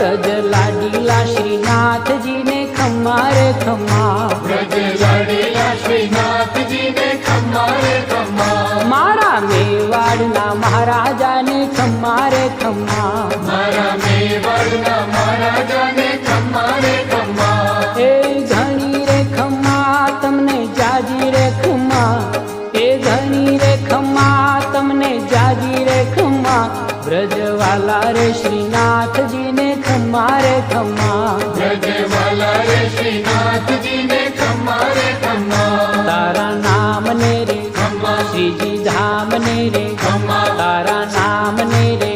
વ્રજ લાડીલા શ્રીનાથજી ને ખમ્મા રે ખમ્મા, વ્રજ લાડીલા શ્રીનાથજી ને ખમ્મા રે ખમ્મા, મારા મેવાડના મહારાજાને ખમ્મા રે ખમ્મા, મારા મેવાડના મહારાજાને ખમ્મા રે ખમ્મા, એ ઘણી રે ખમ્મા તમને જાજી રે ખમ્મા, એ ઘણી રે ખમ્મા તમને જાજી રે ખમ્મા, વ્રજવાલા રે શ્રીનાથજી ને ખમ્મા રે ખમ્મા, વ્રજવાલા રે શ્રીનાથજી ને ખમ્મા રે ખમ્મા, તારા નામ ને રે ખમ્મા, શ્રીજી ધામ ને રે ખમ્મા, તારા નામ ને રે